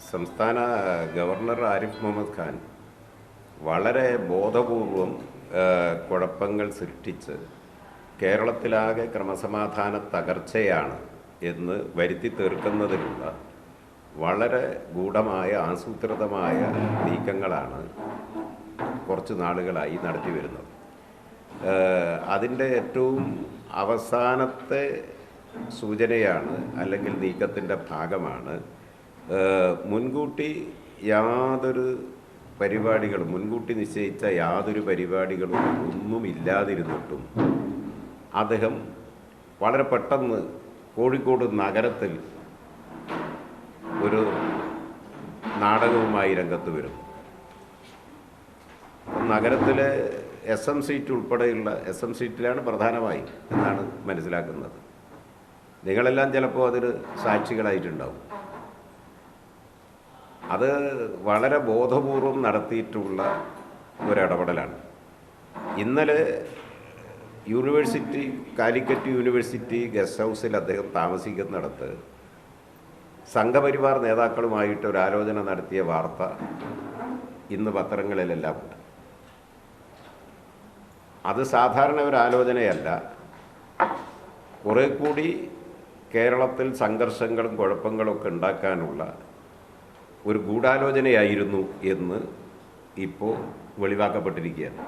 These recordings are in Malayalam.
സംസ്ഥാന ഗവർണർ ആരിഫ് മുഹമ്മദ് ഖാൻ വളരെ ബോധപൂർവം കുഴപ്പങ്ങൾ സൃഷ്ടിച്ച് കേരളത്തിലാകെ ക്രമസമാധാന തകർച്ചയാണ് എന്ന് വരുത്തി തീർക്കുന്നതിനുള്ള വളരെ ഗൂഢമായ ആസൂത്രിതമായ നീക്കങ്ങളാണ് കുറച്ച് നാളുകളായി നടത്തി വരുന്നത്. അതിൻ്റെ ഏറ്റവും അവസാനത്തെ സൂചനയാണ് അല്ലെങ്കിൽ നീക്കത്തിൻ്റെ ഭാഗമാണ് മുൻകൂട്ടി നിശ്ചയിച്ച യാതൊരു പരിപാടികളും ഒന്നുമില്ലാതിരുന്നിട്ടും അദ്ദേഹം വളരെ പെട്ടെന്ന് കോഴിക്കോട് നഗരത്തിൽ ഒരു നാടകവുമായി രംഗത്ത് വരും. നഗരത്തിലെ SM സീറ്റ് ഉൾപ്പെടെയുള്ള SM സീറ്റിലാണ് പ്രധാനമായി എന്നാണ് മനസ്സിലാക്കുന്നത്. നിങ്ങളെല്ലാം ചിലപ്പോൾ അതിന് സാക്ഷികളായിട്ടുണ്ടാവും. അത് വളരെ ബോധപൂർവം നടത്തിയിട്ടുള്ള ഒരിടപെടലാണ്. ഇന്നലെ കാലിക്കറ്റ് യൂണിവേഴ്സിറ്റി ഗസ്റ്റ് ഹൗസിൽ അദ്ദേഹം താമസിക്കുന്നിടത്ത് സംഘപരിവാർ നേതാക്കളുമായിട്ട് ഒരു ആലോചന നടത്തിയ വാർത്ത ഇന്ന് പത്രങ്ങളിലെല്ലാം ഉണ്ട്. അത് സാധാരണ ഒരു ആലോചനയല്ല, കുറേ കൂടി കേരളത്തിൽ സംഘർഷങ്ങളും കുഴപ്പങ്ങളൊക്കെ ഉണ്ടാക്കാനുള്ള ഒരു ഗൂഢാലോചനയായിരുന്നു എന്ന് ഇപ്പോൾ വെളിവാക്കപ്പെട്ടിരിക്കുകയാണ്.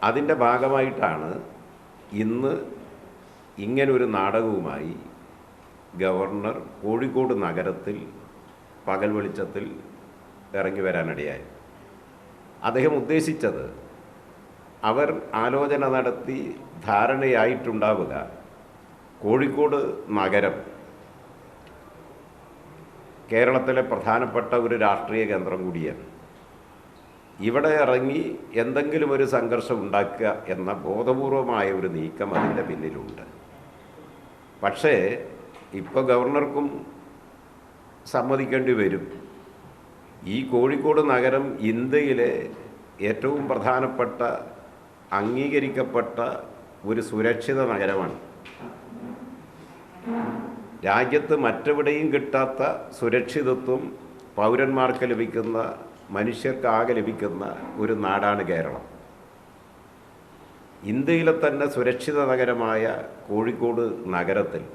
അതിൻ്റെ ഭാഗമായിട്ടാണ് ഇന്ന് ഇങ്ങനൊരു നാടകവുമായി ഗവർണർ കോഴിക്കോട് നഗരത്തിൽ പകൽ വെളിച്ചത്തിൽ ഇറങ്ങി വരാനിടയായി. അദ്ദേഹം ഉദ്ദേശിച്ചത് അവർ ആലോചന നടത്തി ധാരണയായിട്ടുണ്ടാവുക കോഴിക്കോട് നഗരം കേരളത്തിലെ പ്രധാനപ്പെട്ട ഒരു രാഷ്ട്രീയ കേന്ദ്രം കൂടിയാണ്. ഇവിടെ ഇറങ്ങി എന്തെങ്കിലും ഒരു സംഘർഷം ഉണ്ടാക്കുക എന്ന ബോധപൂർവമായ ഒരു നീക്കം അതിൻ്റെ പിന്നിലുണ്ട്. പക്ഷേ ഇപ്പോൾ ഗവർണർക്കും സമ്മതിക്കേണ്ടി വരും, ഈ കോഴിക്കോട് നഗരം ഇന്ത്യയിലെ ഏറ്റവും പ്രധാനപ്പെട്ട അംഗീകരിക്കപ്പെട്ട ഒരു സുരക്ഷിത നഗരമാണ്. രാജ്യത്ത് മറ്റെവിടെയും കിട്ടാത്ത സുരക്ഷിതത്വം പൗരന്മാർക്ക് ലഭിക്കുന്ന, മനുഷ്യർക്കാകെ ലഭിക്കുന്ന ഒരു നാടാണ് കേരളം. ഇന്ത്യയിലെ തന്നെ സുരക്ഷിത നഗരമായ കോഴിക്കോട് നഗരത്തിൽ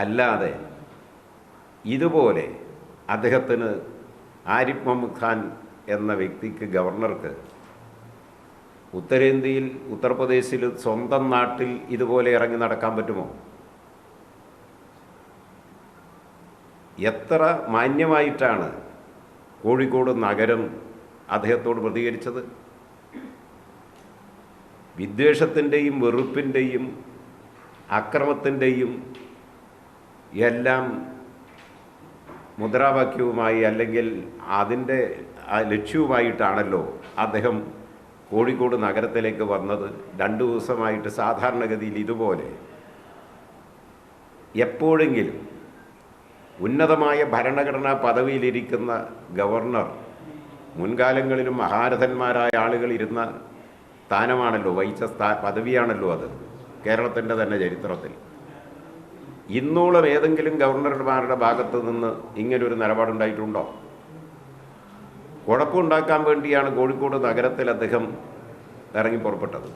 അല്ലാതെ ഇതുപോലെ അദ്ദേഹത്തിന് ആരിഫ് മുഹമ്മദ് ഖാൻ എന്ന വ്യക്തിക്ക്, ഗവർണർക്ക് ഉത്തരേന്ത്യയിൽ ഉത്തർപ്രദേശിൽ സ്വന്തം നാട്ടിൽ ഇതുപോലെ ഇറങ്ങി നടക്കാൻ പറ്റുമോ? എത്ര മാന്യമായിട്ടാണ് കോഴിക്കോട് നഗരം അദ്ദേഹത്തോട് പ്രതികരിച്ചത്. വിദ്വേഷത്തിൻ്റെയും വെറുപ്പിൻ്റെയും അക്രമത്തിൻ്റെയും എല്ലാം മുദ്രാവാക്യവുമായി അല്ലെങ്കിൽ അതിൻ്റെ ലക്ഷ്യവുമായിട്ടാണല്ലോ അദ്ദേഹം കോഴിക്കോട് നഗരത്തിലേക്ക് വന്നത്. 2 ദിവസമായിട്ട് സാധാരണഗതിയിൽ ഇതുപോലെ എപ്പോഴെങ്കിലും ഉന്നതമായ ഭരണഘടനാ പദവിയിലിരിക്കുന്ന ഗവർണർ, മുൻകാലങ്ങളിലും മഹാരഥന്മാരായ ആളുകൾ ഇരുന്ന സ്ഥാനമാണല്ലോ, വഹിച്ച പദവിയാണല്ലോ അത് കേരളത്തിൻ്റെ തന്നെ ചരിത്രത്തിൽ. ഇന്നോളം ഏതെങ്കിലും ഗവർണർമാരുടെ ഭാഗത്ത് നിന്ന് ഇങ്ങനൊരു നിലപാടുണ്ടായിട്ടുണ്ടോ? കുഴപ്പമുണ്ടാക്കാൻ വേണ്ടിയാണ് കോഴിക്കോട് നഗരത്തിൽ അദ്ദേഹം ഇറങ്ങി പുറപ്പെട്ടത്.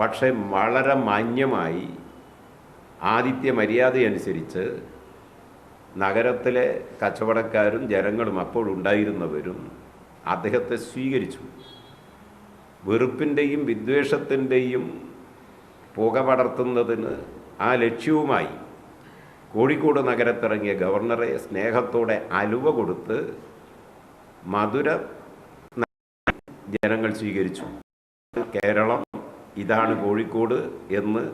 പക്ഷേ വളരെ മാന്യമായി ആതിഥ്യ മര്യാദയനുസരിച്ച് നഗരത്തിലെ കച്ചവടക്കാരും ജനങ്ങളും അപ്പോഴുണ്ടായിരുന്നവരും അദ്ദേഹത്തെ സ്വീകരിച്ചു. വെറുപ്പിൻ്റെയും വിദ്വേഷത്തിൻ്റെയും പുക പടർത്തുന്നതിന് ആ ലക്ഷ്യവുമായി കോഴിക്കോട് നഗരത്തിറങ്ങിയ ഗവർണറെ സ്നേഹത്തോടെ അലുവ കൊടുത്ത് മധുര ജനങ്ങൾ സ്വീകരിച്ചു. കേരളം ഇതാണ് കോഴിക്കോട് എന്ന്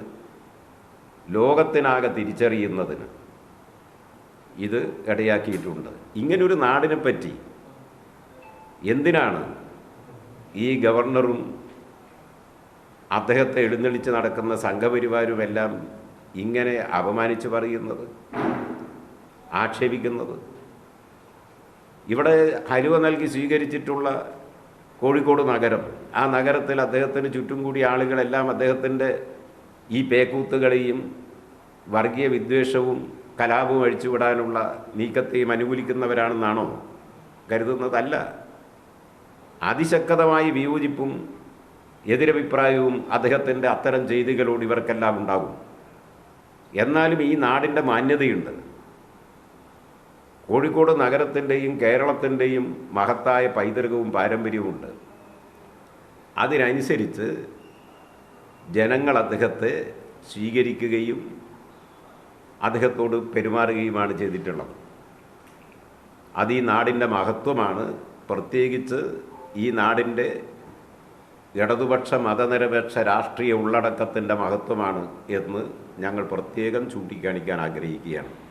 ലോകത്തിനാകെ തിരിച്ചറിയുന്നതിന് ഇത് ഇടയാക്കിയിട്ടുണ്ട്. ഇങ്ങനൊരു നാടിനെപ്പറ്റി എന്തിനാണ് ഈ ഗവർണറും അദ്ദേഹത്തെ എഴുന്നള്ളിച്ച് നടക്കുന്ന സംഘപരിവാരുമെല്ലാം ഇങ്ങനെ അപമാനിച്ച് പറയുന്നത്, ആക്ഷേപിക്കുന്നത്? ഇവിടെ ഹലുവ നൽകി സ്വീകരിച്ചിട്ടുള്ള കോഴിക്കോട് നഗരം, ആ നഗരത്തിൽ അദ്ദേഹത്തിന് ചുറ്റും കൂടിയ ആളുകളെല്ലാം അദ്ദേഹത്തിൻ്റെ ഈ പേക്കൂത്തുകളെയും വർഗീയ വിദ്വേഷവും കലാപവും അഴിച്ചുവിടാനുള്ള നീക്കത്തെയും അനുകൂലിക്കുന്നവരാണെന്നാണോ കരുതുന്നതല്ല. അതിശക്തമായ വിയോജിപ്പും എതിരഭിപ്രായവും അദ്ദേഹത്തിൻ്റെ അത്തരം ചെയ്തികളോട് ഇവർക്കെല്ലാം ഉണ്ടാകും. എന്നാലും ഈ നാടിൻ്റെ മാന്യതയുണ്ട്. കോഴിക്കോട് നഗരത്തിൻ്റെയും കേരളത്തിൻ്റെയും മഹത്തായ പൈതൃകവും പാരമ്പര്യവുമുണ്ട്. അതിനനുസരിച്ച് ജനങ്ങൾ അദ്ദേഹത്തെ സ്വീകരിക്കുകയും അദ്ദേഹത്തോട് പെരുമാറുകയുമാണ് ചെയ്തിട്ടുള്ളത്. അത് ഈ നാടിൻ്റെ മഹത്വമാണ്. പ്രത്യേകിച്ച് ഈ നാടിൻ്റെ ഇടതുപക്ഷ മതനിരപേക്ഷ രാഷ്ട്രീയ ഉള്ളടക്കത്തിൻ്റെ മഹത്വമാണ് എന്ന് ഞങ്ങൾ പ്രത്യേകം ചൂണ്ടിക്കാണിക്കാൻ ആഗ്രഹിക്കുകയാണ്.